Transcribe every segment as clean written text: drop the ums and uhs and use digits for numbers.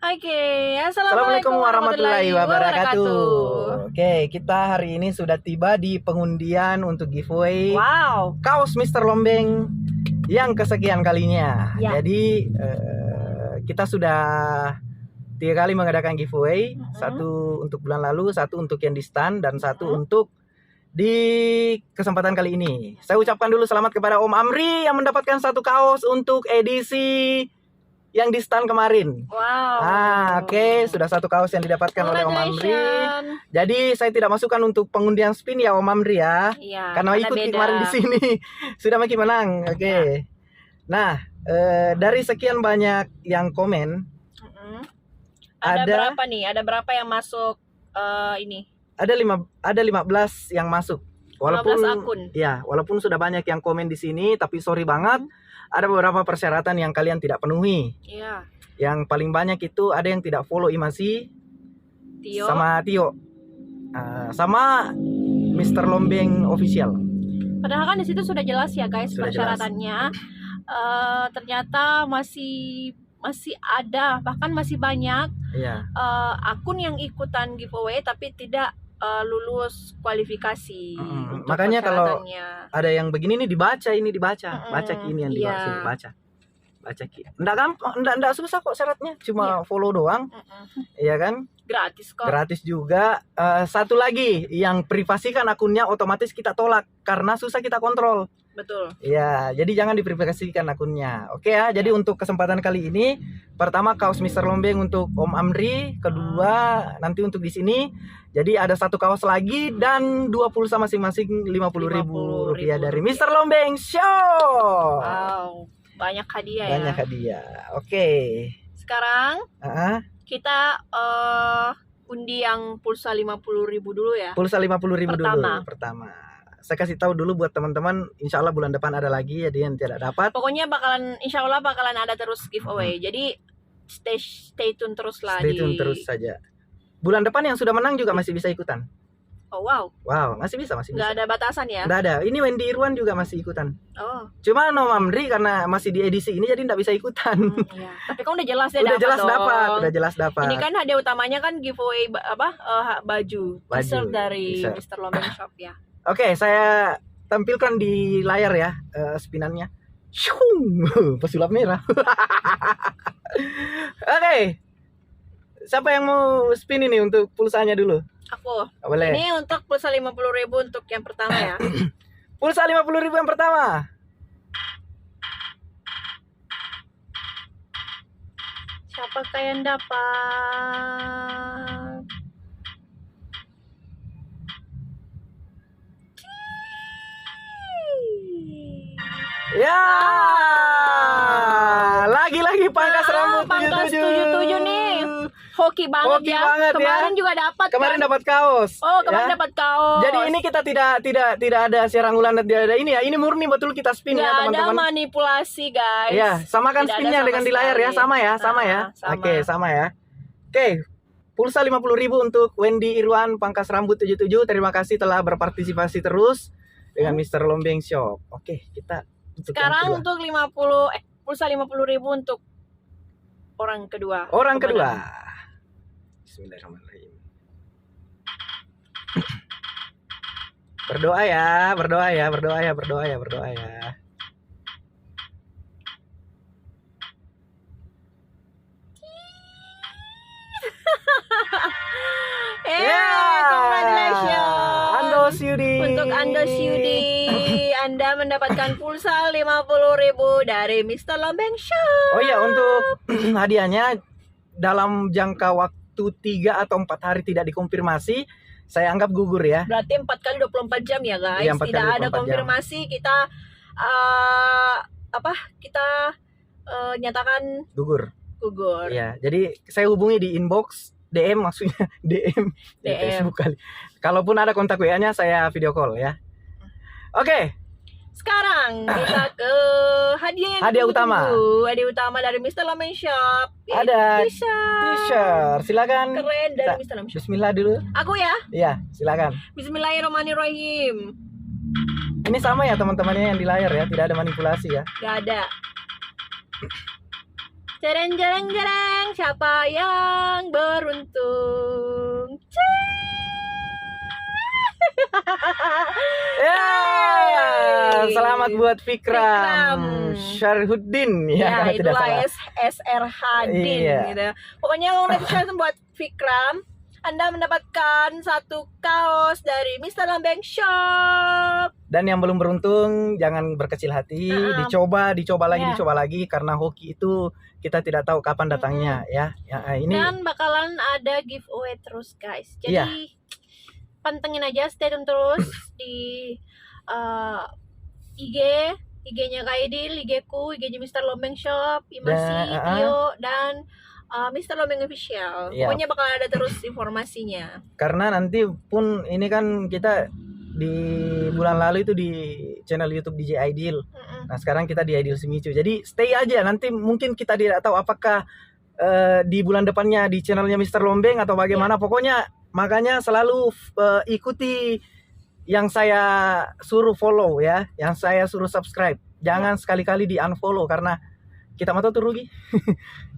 Oke, Assalamualaikum warahmatullahi wabarakatuh. Oke, kita hari ini sudah tiba di pengundian untuk giveaway Wow. kaos Mr. Lombeng yang kesekian kalinya. Ya. Jadi kita sudah 3 kali mengadakan giveaway, satu untuk bulan lalu, satu untuk yang di stand, dan satu untuk di kesempatan kali ini. Saya ucapkan dulu selamat kepada Om Amri yang mendapatkan satu kaos untuk edisi yang di stand kemarin. Wow. Oke, sudah satu kaos yang didapatkan oleh Om Amri. Jadi saya tidak masukkan untuk pengundian spin ya Om Amri ya. Iya, karena ikut beda. kemarin di sini sudah makin menang. Oke. Nah, dari sekian banyak yang komen, ada berapa nih? Ada berapa yang masuk ini? Ada 15 yang masuk. Walaupun 15 akun. Ya, walaupun sudah banyak yang komen di sini, tapi sorry banget. Ada beberapa persyaratan yang kalian tidak penuhi. Iya. Yang paling banyak itu ada yang tidak follow Imasi, Tio. sama Tio, sama Mr. Lombeng official. Padahal kan di situ sudah jelas ya guys Sudah persyaratannya. Ternyata masih ada, bahkan masih banyak Iya. akun yang ikutan giveaway tapi tidak lulus kualifikasi. Untuk Makanya kalau persyaratannya. ada yang begini nih dibaca, baca ini yang dimaksud, baca ki. Enggak gampang, enggak susah kok syaratnya, cuma follow doang. Iya kan? Gratis kok. Gratis juga. Satu lagi, yang privasikan akunnya otomatis kita tolak karena susah kita kontrol. Betul. Ya, jadi jangan diprivasikan akunnya. Oke ya, jadi untuk kesempatan kali ini, pertama kaos Mr. Lombeng untuk Om Amri, kedua nanti untuk di sini. Jadi ada satu kaos lagi dan 2 pulsa masing-masing 50.000 rupiah dari Mr. Lombeng Show. Wow, banyak hadiah ya. Banyak hadiah. Oke. Sekarang kita undi yang pulsa 50.000 dulu ya. Pulsa 50.000 dulu pertama. Saya kasih tahu dulu buat teman-teman, insya Allah bulan depan ada lagi, jadi yang tidak dapat. Pokoknya insya Allah bakalan ada terus giveaway. Jadi stay tune terus lah. Stay tune terus saja. Bulan depan yang sudah menang juga masih bisa ikutan. Oh wow. Wow, masih bisa. Nggak ada batasan ya? Nggak ada. Ini Wendy Irwan juga masih ikutan. Oh. Cuma Om Amri karena masih di edisi ini jadi nggak bisa ikutan. Iya. Tapi kan udah jelas ya udah jelas dapat. Ini kan hadiah utamanya kan giveaway baju t-shirt dari Mr. Lombeng Shop ya. Oke, saya tampilkan di layar ya spinannya. Pesulap merah. Oke. Siapa yang mau spin ini untuk pulsanya dulu? Aku. Boleh. Ini untuk pulsa 50.000 untuk yang pertama ya. Pulsa 50.000 yang pertama. Siapakah yang dapat? Ya, lagi-lagi pangkas rambut pangkas 77 nih. Hoki banget ya. Kemarin juga dapat. Kemarin dapat kaos. Oh, kemarin dapat kaos. Jadi ini kita tidak ada siaran ulan dan tidak ada ini ya. Ini murni betul kita spin ya teman-teman. Ada manipulasi guys. Ya, samakan spinnya dengan di layar ya, sama ya. Oke, sama ya. Oke. Pulsa 50.000 untuk Wendy Irwan pangkas rambut 77. Terima kasih telah berpartisipasi terus dengan Mr. Lombeng Shop. Oke, kita sekarang untuk pulsa 50.000 untuk orang kedua. Bismillahirrahmanirrahim. Berdoa ya. Congratulations. Andos Yudi. Untuk Andos Yudi, Anda mendapatkan pulsa 50.000 dari Mr. Lombeng Shop. Oh iya, untuk hadiahnya dalam jangka waktu 3 atau 4 hari tidak dikonfirmasi, saya anggap gugur ya. Berarti 4 kali 24 jam ya guys. Iya, tidak ada konfirmasi jam. Kita nyatakan gugur. Iya, jadi saya hubungi di inbox, DM maksudnya, DM. Facebook kali. Kalaupun ada kontak WA-nya saya video call ya. Oke. Sekarang kita ke hadiah utama. Hadiah utama dari Mr. Lombeng Shop. Ada t-shirt. Silakan. Keren dari Mr. Lombeng Shop. Bismillah dulu. Aku ya? Iya, silakan. Bismillahirrahmanirrahim. Ini sama ya teman-temannya yang di layar ya, tidak ada manipulasi ya. Gak ada. Jereng jereng jereng siapa yang beruntung. Ya, Hai. selamat buat Fikram. Fikram Syarhuddin Ya, kalau tidak itulah salah. SRH Din Iya. gitu. Pokoknya congratulations buat Fikram. Anda mendapatkan satu kaos dari Mr. Lambeng Shop. Dan yang belum beruntung jangan berkecil hati, dicoba lagi, Iya. dicoba lagi karena hoki itu kita tidak tahu kapan datangnya ya. Ya, ini Dan bakalan ada giveaway terus guys. Jadi Iya. pantengin aja, stay tune terus di IG-nya Kak Idil, IG-ku, IG-nya Mr. Lambeng Shop, Imasi, Tio, dan Mr. Lambeng Official. Iya. Pokoknya bakal ada terus informasinya. karena nanti pun ini kan kita di bulan lalu itu di channel YouTube DJ Aidil. Nah, sekarang kita di Aidil Simicu. Jadi stay aja, nanti mungkin kita tidak tahu apakah di bulan depannya di channelnya Mr. Lombeng atau bagaimana. Pokoknya makanya selalu ikuti yang saya suruh follow ya, yang saya suruh subscribe. Jangan sekali-kali di unfollow karena kita mau tuh rugi.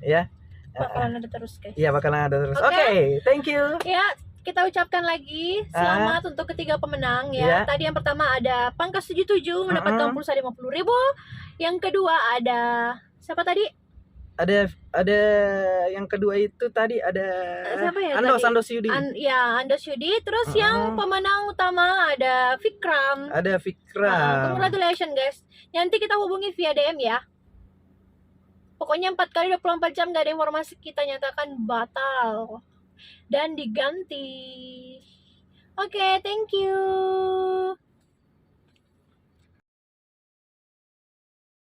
Ya. Bakalan ada terus guys. Iya, bakalan ada terus. Oke. Oke, thank you. Ya, kita ucapkan lagi selamat untuk ketiga pemenang ya. Iya. Tadi yang pertama ada Pangkas 77 mendapatkan pulsa 50.000. Yang kedua ada siapa tadi? Ada yang kedua itu tadi ada Siapa ya Andos tadi? Yudi. Andos Yudi. Terus yang pemenang utama ada Fikram. Ada Fikram. Congratulations guys. Nanti kita hubungi via DM ya. Pokoknya 4 kali 24 jam gak ada informasi, kita nyatakan batal dan diganti. Oke, thank you.